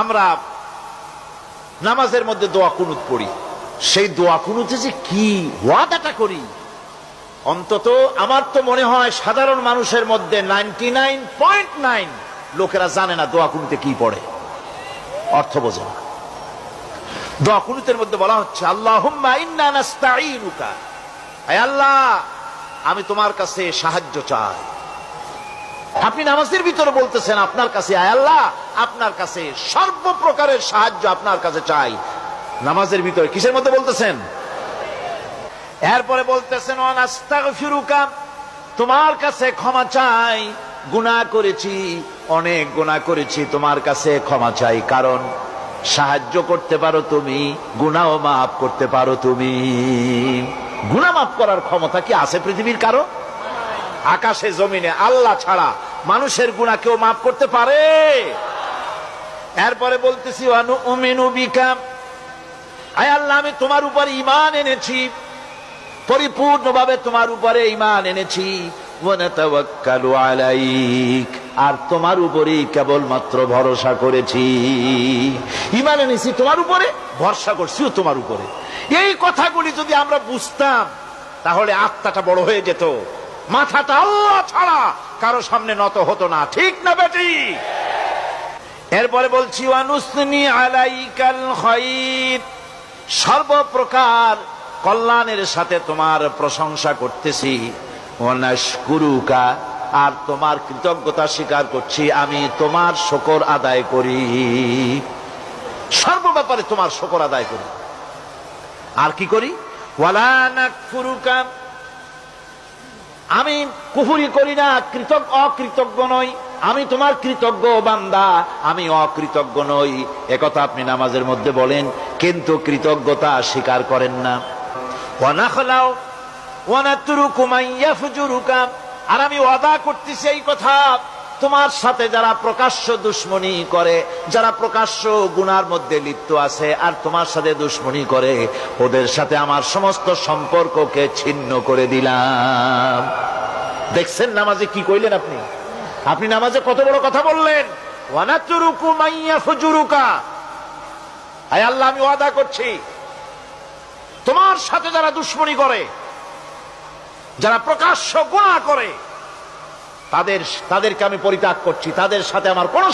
আমরা নামাজের মধ্যে দোয়া কুনুত পড়ি, সেই দোয়া কুনুতে যে কি ওয়াদাটা করি, অন্তত আমার তো মনে হয় সাধারণ মানুষের মধ্যে 99.9 লোকেরা জানে না দোয়া কুনুতে কি পড়ে, অর্থ বোঝে না। দোয়া কুনুতের মধ্যে বলা হচ্ছে আল্লাহুম্মা ইন্না নাস্তাঈনুকা, হে আল্লাহ আমি তোমার কাছে সাহায্য চাই। আপনি নামাজের ভিতরে বলতেছেন আপনার কাছে, হে আল্লাহ আপনার কাছে সর্বপ্রকারের সাহায্য আপনার কাছে চাই। নামাজের ভিতরে কিসের মধ্যে বলতেছেন? এরপরে বলতেছেন ওয়ানাস্তাগফিরুকা, তোমার কাছে ক্ষমা চাই, গুনাহ করেছি, অনেক গুনাহ করেছি, তোমার কাছে ক্ষমা চাই, কারণ সাহায্য করতে পারো তুমি, গুনাহও মাফ করতে পারো তুমি। গুনাহ মাফ করার ক্ষমতা কি আছে পৃথিবীর কারো? আকাশে জমিনে আল্লাহ ছাড়া মানুষের গুনাহ কেউ মাফ করতে পারে? এরপরে বলতেছি ওয়ানুমিনু বিকা, আয় আল্লাহ আমি তোমার উপর ঈমান এনেছি, পরিপূর্ণভাবে তোমার উপরে ঈমান এনেছি। ওয়া নাতাওয়াক্কালু আলাইক, আর তোমার উপরেই কেবলমাত্র ভরসা করেছি। ঈমান এনেছি তোমার উপরে, ভরসা করছিও তোমার উপরে। এই কথাগুলি যদি আমরা বুঝতাম তাহলে আত্মাটা বড় হয়ে যেত, মাথাটা আল্লাহ ছাড়া কারো সামনে নত হতো না, ঠিক না বেটি? এরপরে বলছি ওয়ানুসনি আলাইকাল খায়র, সর্বপ্রকার কল্যাণের সাথে তোমার প্রশংসা করতেছি। ওয়ানাশকুরুকা, আর তোমার কৃতজ্ঞতা স্বীকার করছি, আমি তোমার শুকর আদায় করি, সর্ব ব্যাপারে তোমার শুকর আদায় করি। আর কি করি? ওয়ালা নাকফুরুকা, আমি কুফরি করি না, অকৃতজ্ঞ নই, আমি তোমার কৃতজ্ঞ বান্দা, আমি অকৃতজ্ঞ নই। একথা আপনি নামাজের মধ্যে বলেন, কিন্তু কৃতজ্ঞতা স্বীকার করেন না। ওয়ানাখলাউ ওয়ানাতরুকু মান ইয়াফজুরুকা, আর আমি ওয়াদা করতেছি এই কথা, তোমার সাথে যারা প্রকাশ্য দুশমনি করে, যারা প্রকাশ্য গুনার মধ্যে লিপ্ত আছে আর তোমার সাথে দুশমনি করে, ওদের সাথে আমার সমস্ত সম্পর্ককে ছিন্ন করে দিলাম। দেখছেন নামাজে কি কইলেন আপনি? আপনি নামাজে কত বড় কথা বললেন। ওয়ানাতরুকু মান ইয়াফজুরুকা, আয় আল্লাহ আমি ওয়াদা করছি তোমার সাথে যারা দুশমনি করে, যারা প্রকাশ্য গুনাহ করে, তাদেরকে আমি পরিত্যাগ করছি, তাদের সাথে আমার কোন